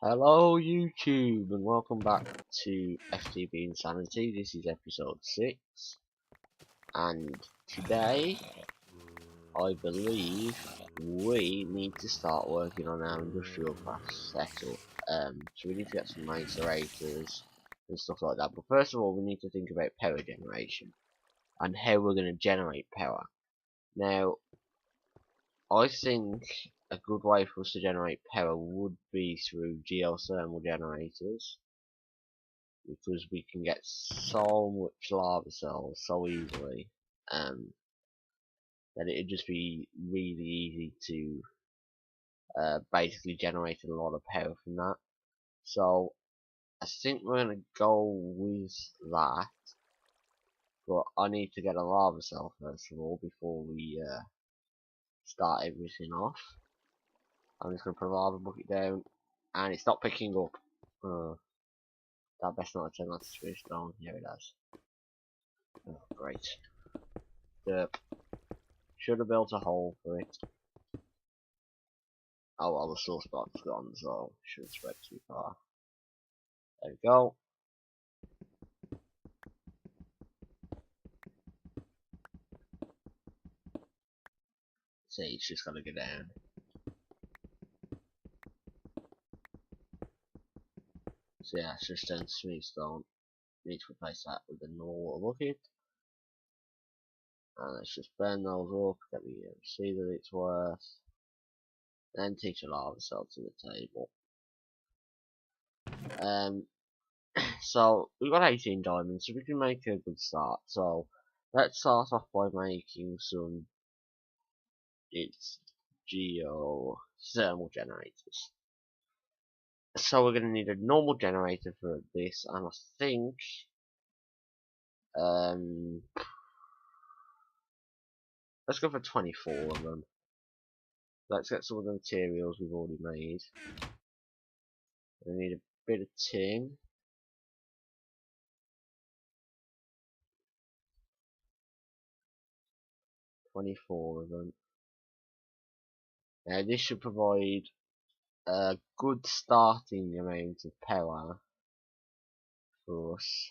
Hello YouTube and welcome back to FTB Insanity. This is episode 6 and today I believe we need to start working on our industrial class setup. So we need to get some macerators and stuff like that, but first of all we need to think about power generation and how we're going to generate power. Now I think a good way for us to generate power would be through geothermal generators, because we can get so much lava cells so easily that it'd just be really easy to basically generate a lot of power from that. So I think we're gonna go with that, but I need to get a lava cell first of all before we start everything off. I'm just gonna put a lava bucket down, and it's not picking up. That best not turn that to switch on. Here it has. Oh, great. Derp. Should have built a hole for it. Oh well, the source box is gone, so shouldn't spread too far. There we go. See, it's just gotta go down. So yeah, it's just done smooth stone. Need to replace that with a normal bucket. And let's just burn those up, get the see that it's worth. Then teach a lava cell to the table. So we've got 18 diamonds, so we can make a good start. So let's start off by making some geothermal generators. So we're going to need a normal generator for this, and I think let's go for 24 of them. Let's get some of the materials we've already made. We need a bit of tin. $24 of them. Now this should provide a good starting amount of power for us,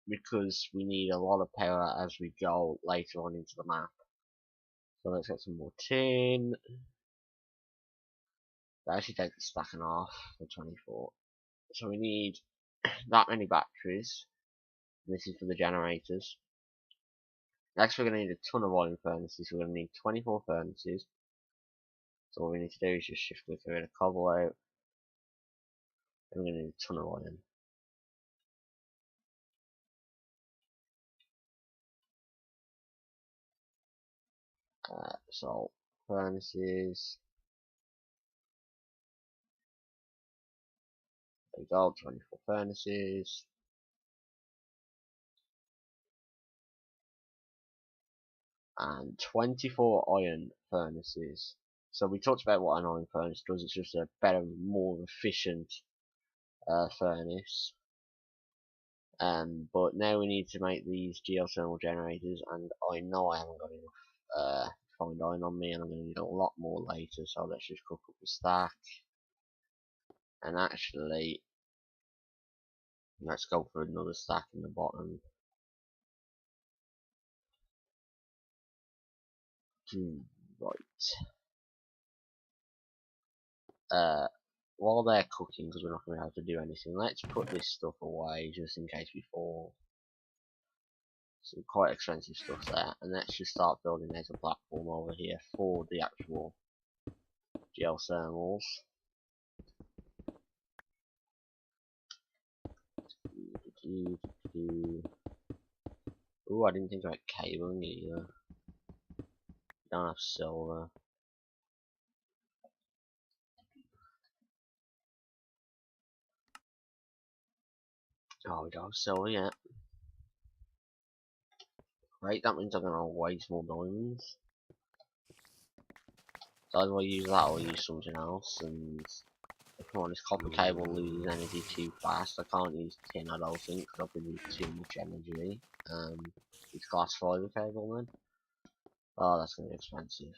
because we need a lot of power as we go later on into the map. So let's get some more tin. That actually takes a stack and a half for 24. So we need that many batteries. This is for the generators. Next we're going to need a ton of iron furnaces. We're going to need 24 furnaces. So what we need to do is just shift with a bit of cobble out. And we're going to need a ton of iron. So furnaces. There we go, 24 furnaces. And 24 iron furnaces. So we talked about what an iron furnace does. It's just a better, more efficient furnace. But now we need to make these geothermal generators, and I know I haven't got enough fine iron on me, and I'm going to need a lot more later. So let's just cook up a stack, and actually, let's go for another stack in the bottom. Right. While they're cooking, because we're not going to be able to do anything, let's put this stuff away just in case we fall. Some quite expensive stuff there, and let's just start building out a platform over here for the actual geothermals. Ooh, I didn't think about cabling either. Don't have silver. Oh, we don't have silver yet. Right, that means I'm gonna waste more diamonds. So either I use that or use something else, and if I'm honest, copper cable loses energy too fast. I can't use tin, I don't think, because I'll produce too much energy. It's glass fiber cable then. Oh, that's gonna be expensive.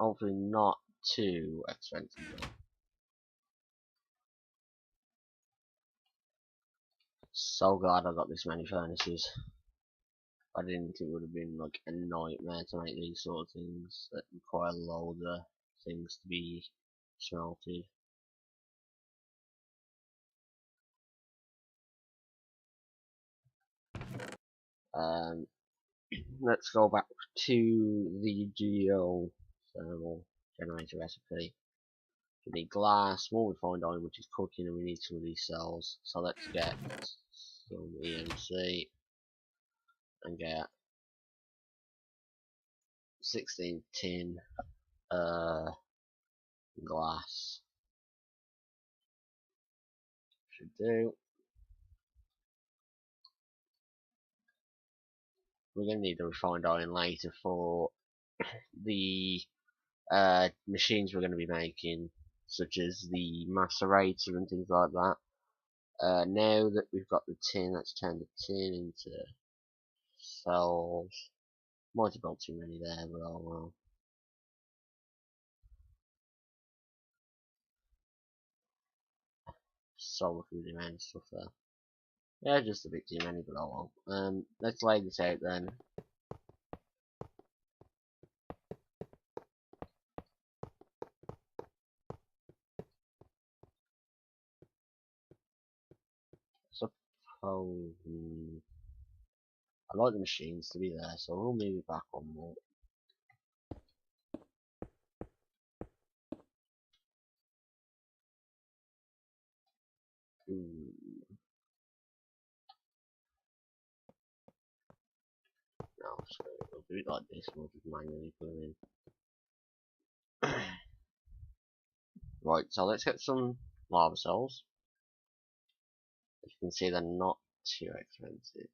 hopefully not too expensive. So glad I got this many furnaces. I didn't think it would have been like a nightmare to make these sort of things that require a load of things to be smelted. Let's go back to the geothermal generator recipe. We need glass, more refined iron, which is cooking, and we need some of these cells. So let's get some EMC and get 16 tin glass. Should do. We're going to need the refined iron later for the machines we're going to be making, such as the macerator and things like that. Now that we've got the tin, let's turn the tin into cells. Might have built too many there, but oh well. So much really many stuff there. Yeah, just a bit too many, but oh well. Let's lay this out then. Suppose I like the machines to be there, so we'll move it back on there. No, so we'll do it like this. We'll just manually put them in. Right, so let's get some lava cells. As you can see, they're not too expensive.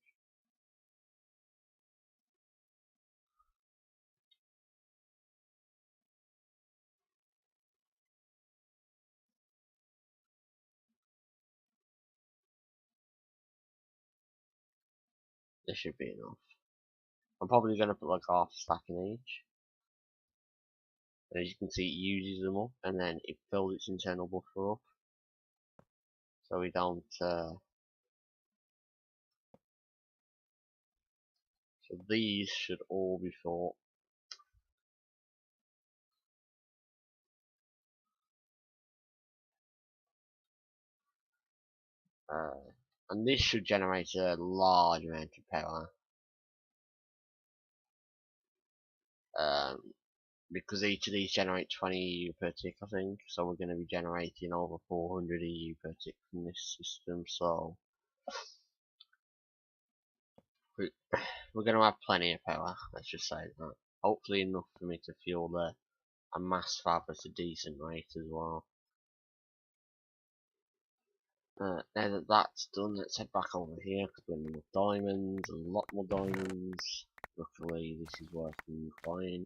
This should be enough. I'm probably going to put like half a stack in each. And as you can see, it uses them up, and then it fills its internal buffer up. So we don't. So these should all be full. And this should generate a large amount of power. Because each of these generate 20 EU per tick, I think. So we're going to be generating over 400 EU per tick from this system. So we're going to have plenty of power. Let's just say that. Hopefully enough for me to fuel a mass fab at a decent rate as well. Now that that's done, let's head back over here because we're getting more diamonds, a lot more diamonds. Luckily, this is working fine.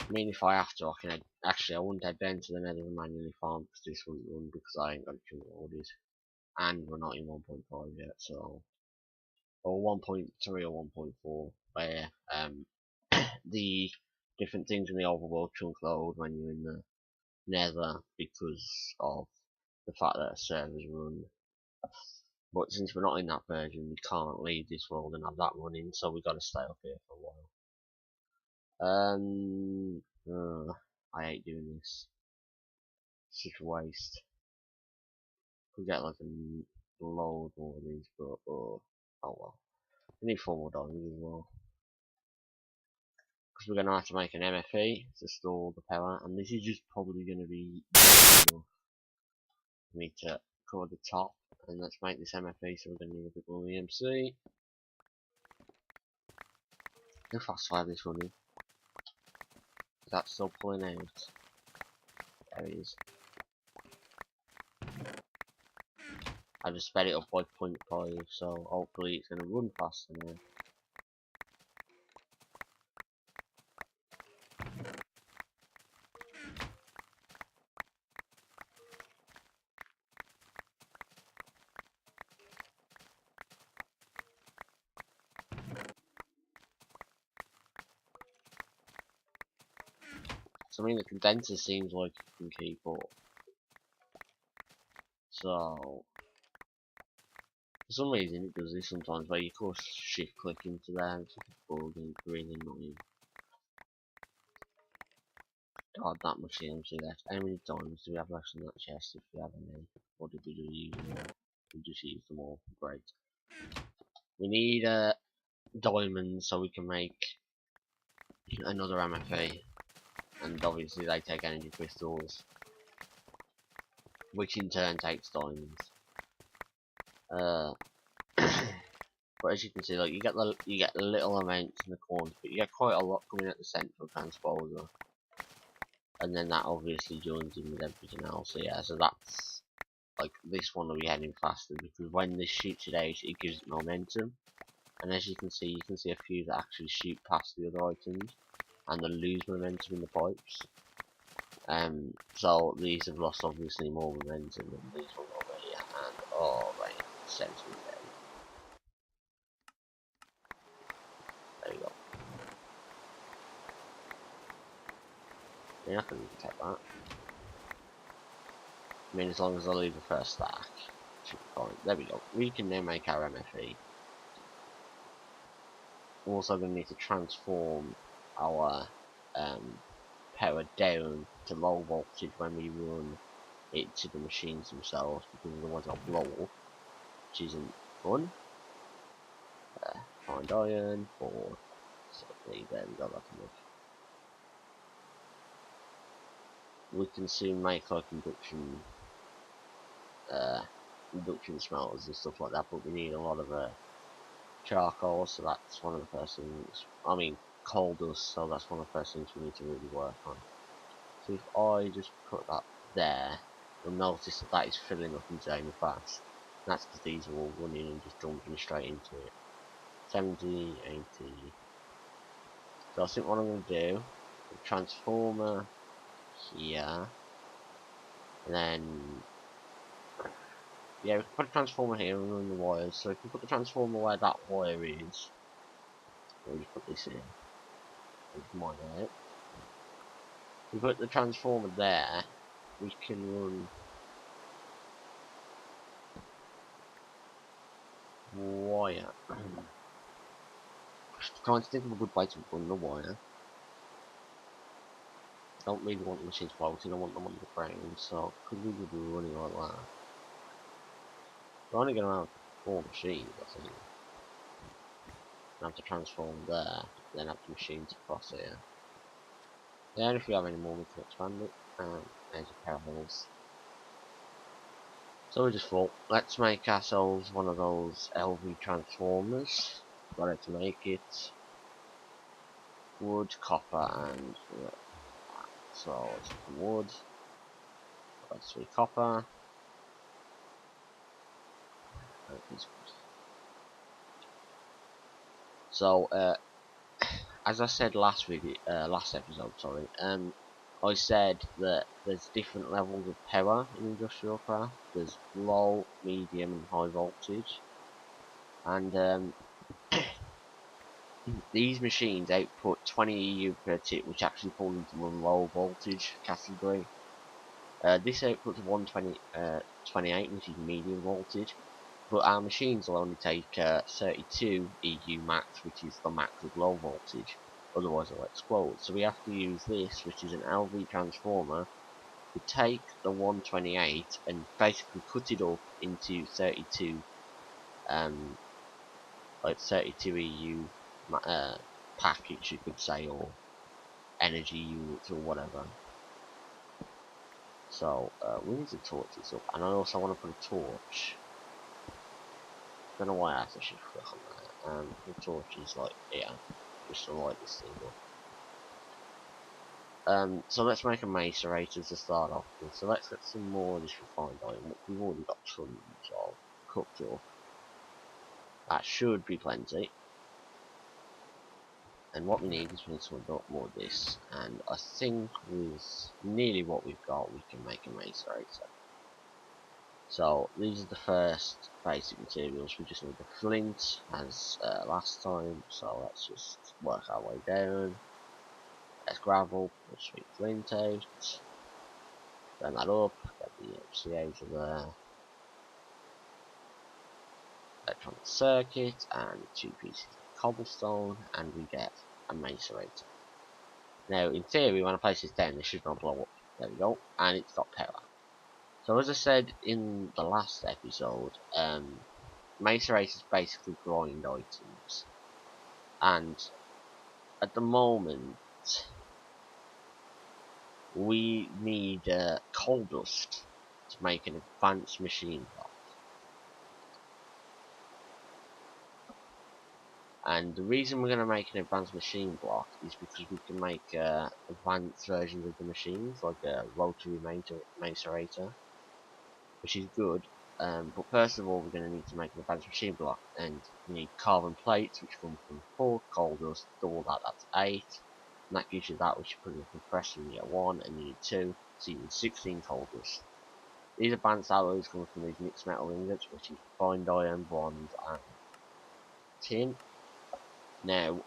I mean, if I have to, I can actually I wouldn't head down to the nether and manually farm because this wouldn't run because I ain't got it loaded, and we're not in 1.5 yet, so or 1.3 or 1.4, where the different things in the overworld chunk load when you're in the nether because of the fact that servers run. But since we're not in that version, we can't leave this world and have that running, so we've got to stay up here for a while. I hate doing this. It's such a waste. Could get like a load more of these, but oh well. We need 4 more diamonds as well. Because we're going to have to make an MFE to store the power, and this is just probably going to be enough for me to cover the top. And let's make this MFE, so we're going to need a bit more EMC. How fast fire this running? Is that still pulling out? There it is. I just sped it up by 0.5, so hopefully it's going to run faster now. I mean, the condenser seems like it can keep up. So, for some reason it does this sometimes, where you course shift click into there, and it's like a bug and really annoying. God, that much CMC left. How many diamonds do we have left in that chest, if we have any? Or did we just use them all? We just used them all. Great. We need diamonds so we can make another MFA. And obviously they take energy crystals, which in turn takes diamonds. But as you can see, like you get little amounts in the corners, but you get quite a lot coming at the central transposer, and then that obviously joins in with everything else. So yeah, so that's like this one will be heading faster because when this shoots it out, it gives it momentum, and as you can see a few that actually shoot past the other items, and they lose momentum in the pipes. So these have lost obviously more momentum than these ones already, and oh, right, sends me down. There you go. Yeah, I can take that. I mean, as long as I leave the first stack, should be fine. There we go. We can now make our MFE. We're also going to need to transform our power down to low voltage when we run it to the machines themselves, because otherwise I'll blow up, which isn't fun. Find iron for certainly. There we go. That's enough. We can soon make like induction smelters and stuff like that, but we need a lot of charcoal, so that's one of the first things. I mean, coal dust, so that's one of the first things we need to really work on. So if I just put that there, you'll notice that that is filling up insanely fast. That's because these are all running and just dumping straight into it. 70, 80. So I think what I'm going to do, the transformer here, and then yeah, we can put a transformer here and run the wires. So if we put the transformer where that wire is, we'll just put this in. Come on out. If we put the transformer there, we can run wire. Just trying to think of a good way to run the wire. I don't really want the machines floating, I want them on the ground, so could we be running like that? We're only going to have 4 machines, I think. Have to transform there, then have the machines across here. Then if we have any more we can expand it, and there's a pair of holes. So we just thought, let's make ourselves one of those LV transformers. Got it to make it. Wood, copper, and so it's wood. That's 3 copper. So as I said last episode, sorry, I said that there's different levels of power in industrial craft. There's low, medium, and high voltage, and these machines output 20 EU per tick, which actually falls into the low voltage category. This outputs 128, which is medium voltage, but our machines will only take 32 EU max, which is the max of low voltage. Otherwise it'll explode. So we have to use this, which is an LV transformer, to take the 128 and basically cut it up into 32, like 32 EU packets, you could say, or energy units or whatever. So we need to torch this up, and I also want to put a torch. Don't know why I have to shift click on that. The torch is like here, just to light this thing up. So let's make a macerator to start off with. So let's get some more of this refined iron. We've already got tons of cooked up. That should be plenty. And what we need is we need some more of this. And I think with nearly what we've got, we can make a macerator. So these are the first basic materials. We just need the flint as last time. So let's just work our way down. That's gravel, put sweet flint out, burn that up, get the EMC out of there, electronic circuit, and 2 pieces of cobblestone, and we get a macerator. Now, in theory, when I place this down, this should not blow up. There we go, and it's got power. So, as I said in the last episode, macerators basically grind items, and at the moment, we need coal dust to make an advanced machine block. And the reason we're going to make an advanced machine block is because we can make advanced versions of the machines, like a rotary macerator, which is good. But first of all, we're going to need to make an advanced machine block, and we need carbon plates, which come from 4, coal dust, double that, that's 8, and that gives you that, which you put in a compressor, and you get 1, and you need 2, so you need 16 coal dust. These advanced alloys come from these mixed metal ingots, which is refined iron, bronze, and tin. Now,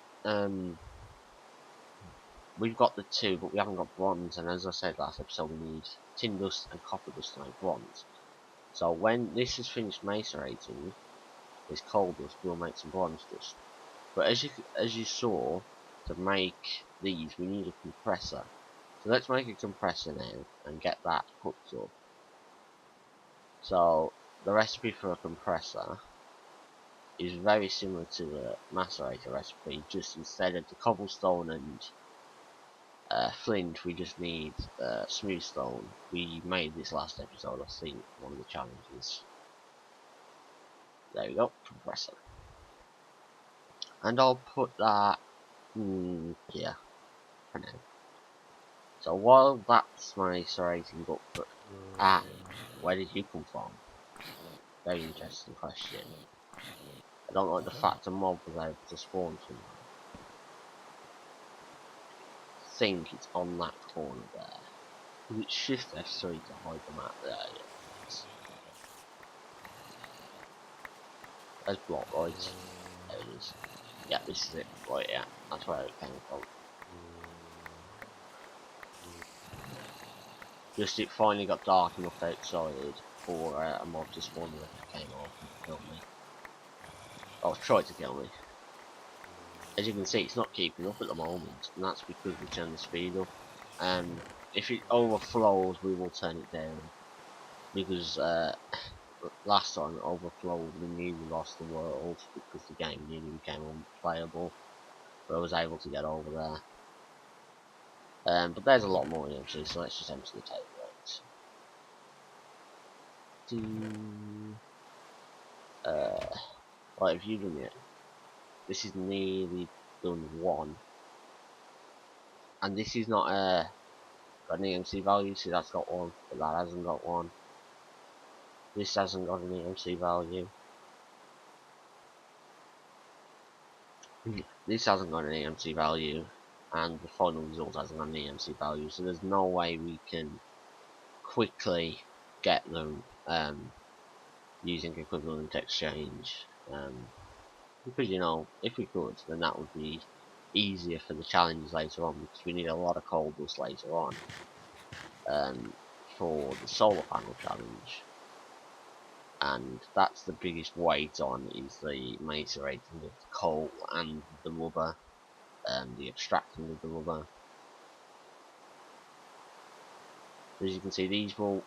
we've got the 2, but we haven't got bronze, and as I said last episode, we need tin dust and copper dust to make bronze. So when this is finished macerating, this coal dust, we'll make some bronze dust. But as you saw, to make these, we need a compressor. So let's make a compressor now and get that hooked up. So the recipe for a compressor is very similar to the macerator recipe, just instead of the cobblestone and flint, we just need smooth stone. We made this last episode, I think, one of the challenges. There we go, compressor. And I'll put that here for now. So while that's macerating up for where did you come from? Very interesting question. I don't like the fact a mob was able to spawn somewhere. I think it's on that corner there. It's shift F3 to hide the map there, yes. There's block, right? There it is. Yeah, this is it. Right, yeah. That's where it came from. Just it finally got dark enough outside for a mob to spawn that came off and killed me. Oh, tried to kill me. As you can see, it's not keeping up at the moment, and that's because we turned the speed up. If it overflows, we will turn it down, because last time it overflowed, we nearly lost the world because the game nearly became unplayable. But I was able to get over there. But there's a lot more EMC, so let's just empty the table out. Right, have you done it? This is nearly done 1. And this is not got an EMC value, so that's got 1, but that hasn't got 1. This hasn't got an EMC value. This hasn't got an EMC value, and the final result hasn't got an EMC value, so there's no way we can quickly get them using equivalent exchange. Because, you know, if we could, then that would be easier for the challenges later on, because we need a lot of coal dust later on for the solar panel challenge. And that's the biggest weight on, is the macerating of the coal and the rubber, the extracting of the rubber. As you can see, these will,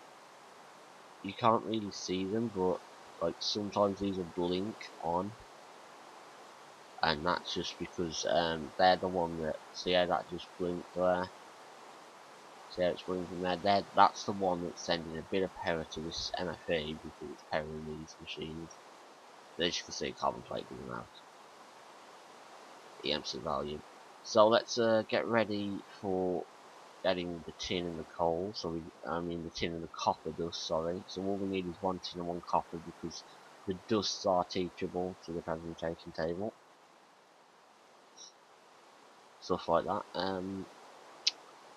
you can't really see them, but like sometimes these will blink on, and that's just because they're the one that, see how that just blinked there? See how it's blinking there? That's the one that's sending a bit of power to this MFE because it's powering these machines. As you can see, carbon plate doesn't have EMC value. So let's get ready for getting the tin and the coal. So the tin and the copper dust. Sorry. So all we need is 1 tin and 1 copper, because the dusts are teachable to the presentation table. Stuff like that.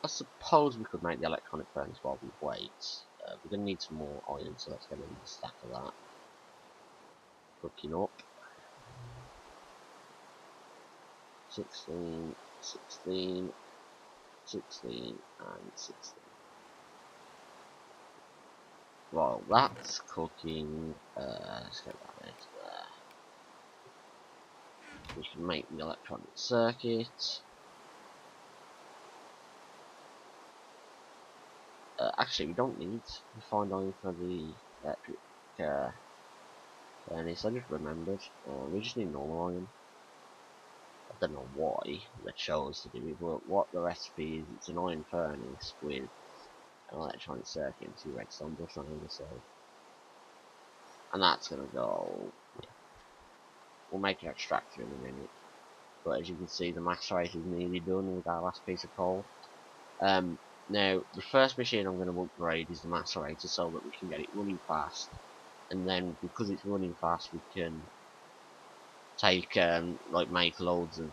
I suppose we could make the electronic furnace while we wait. We're going to need some more iron, so let's get a stack of that. Cooking up. 16. 16 and 16. Well, that's cooking. Let's get that into there. We can make the electronic circuit. Actually, we don't need to find out for the electric furnace. I just remembered. We just need normal iron. I don't know why they chose to do it, but what the recipe is, it's an iron furnace with an electronic circuit and 2 redstone bricks on either side. And that's gonna go. Yeah. We'll make an extractor in a minute. But as you can see, the macerator is nearly done with our last piece of coal. Now, the first machine I'm going to upgrade is the macerator so that we can get it running fast. And then, because it's running fast, we can take, like, make loads of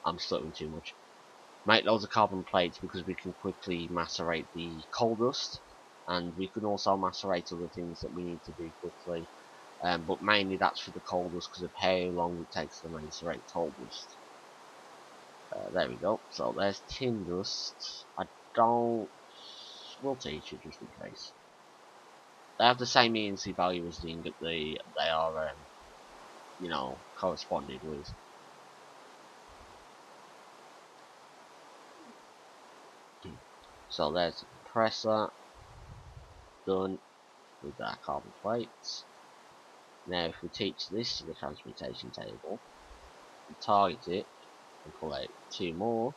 I'm stuttering too much. Make loads of carbon plates because we can quickly macerate the coal dust. And we can also macerate other things that we need to do quickly. But mainly that's for the coal dust because of how long it takes to macerate coal dust. There we go. So there's tin dust. We'll teach you just in case. They have the same ENC value as the ingot they are, corresponded with. So there's the compressor done with our carbon plates. Now if we teach this to the transmutation table, we target it and pull out 2 more.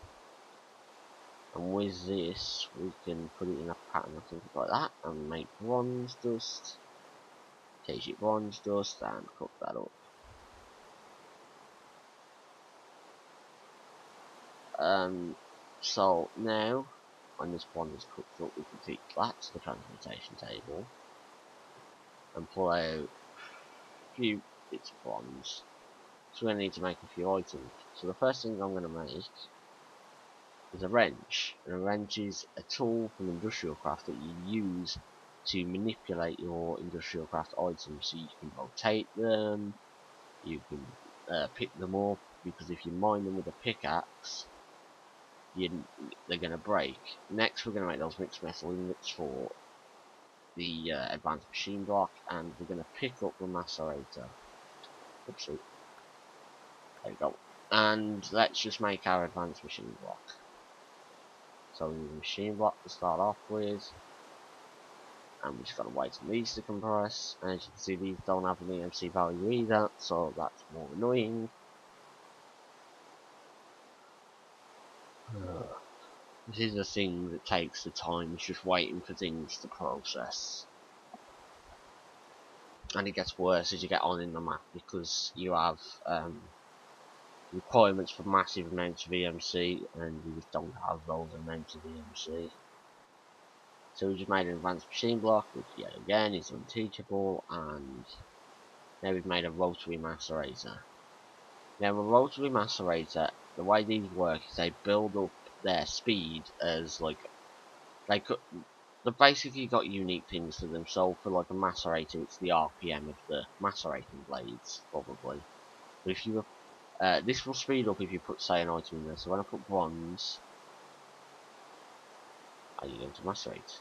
And with this, we can put it in a pattern, I think, like that, and make bronze dust. Take it bronze dust and cook that up. So now, when this bronze is cooked up, we can take that to the transmutation table and pull out a few bits of bronze. So we're going to need to make a few items. So the first thing I'm going to make is a wrench. And a wrench is a tool from industrial craft that you use to manipulate your industrial craft items. So you can rotate them, you can pick them up, because if you mine them with a pickaxe, they're going to break. Next we're going to make those mixed metal ingots for the advanced machine block, and we're going to pick up the macerator. Oopsie. There we go. And let's just make our advanced machine block. So we need a machine block to start off with, and we just gotta wait for these to compress. And as you can see, these don't have an EMC value either, so that's more annoying. This is a thing that takes the time, it's just waiting for things to process. And it gets worse as you get on in the map, because you have requirements for massive amounts of EMC, and you just don't have those amounts of EMC. So we just made an advanced machine block, which yet again is unteachable, and now we've made a rotary macerator. Now a rotary macerator, the way these work is they build up their speed as they've basically got unique things to them. So for like a macerator, it's the RPM of the macerating blades, probably. But if you this will speed up if you put, say, an item in there. So when I put bronze, are you going to macerate?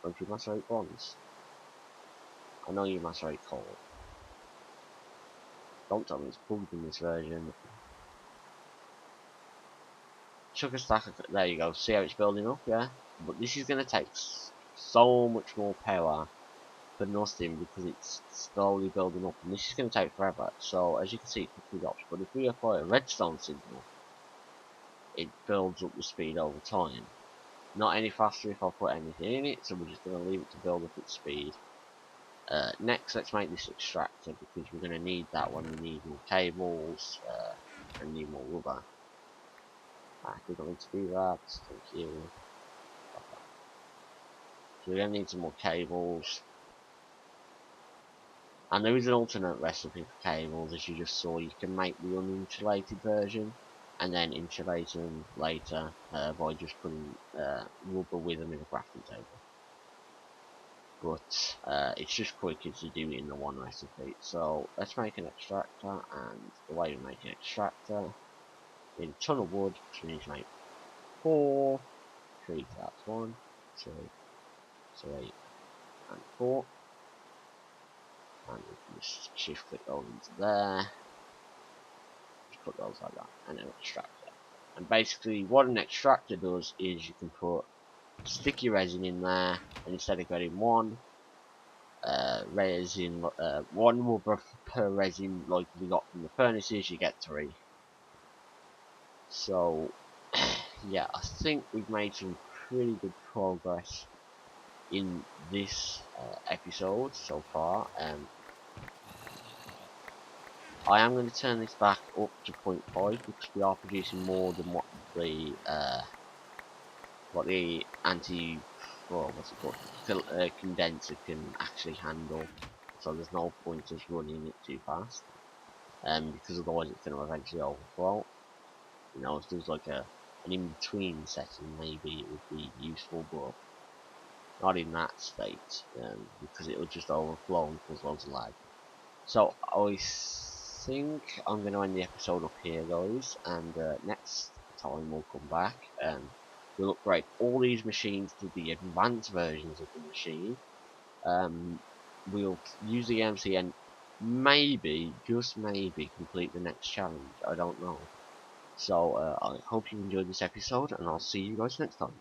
Don't you macerate bronze? I know you macerate coal. Don't tell me it's bugged in this version. Chuck a stack of, there you go, see how it's building up, yeah? But this is going to take so much more power for nothing because it's slowly building up, and this is going to take forever. So as you can see, it quickly drops, but if we apply a redstone signal, it builds up the speed over time. Not any faster if I put anything in it, so we're just going to leave it to build up its speed. Next, let's make this extractor, because we're going to need that when we need more cables and need more rubber. We don't need to do that, thank you. Okay. So we're going to need some more cables. And there is an alternate recipe for cables, as you just saw. You can make the uninsulated version, and then insulate them later by just putting rubber with them in a crafting table. but it's just quicker to do it in the one recipe. So let's make an extractor, and the way we make an extractor, in a ton of wood, which means make 4 tree taps, 1, 2, 3, and 4, and we can just shift click those into there, just put those like that, and an extractor. And basically what an extractor does is you can put sticky resin in there, and instead of getting one resin, one rubber per resin like we got from the furnaces, you get 3. So yeah, I think we've made some pretty good progress in this episode so far. I am going to turn this back up to 0.5 because we are producing more than what the what's it called, condenser can actually handle. So there's no point us running it too fast, because otherwise it's going to eventually overflow. You know, if there's like an in-between setting, maybe it would be useful, but not in that state, because it will just overflow and cause loads of lag. So I think I'm going to end the episode up here, guys, and next time we'll come back and we'll upgrade all these machines to the advanced versions of the machine. We'll use the MC and maybe, just maybe, complete the next challenge. I don't know. So I hope you enjoyed this episode, and I'll see you guys next time.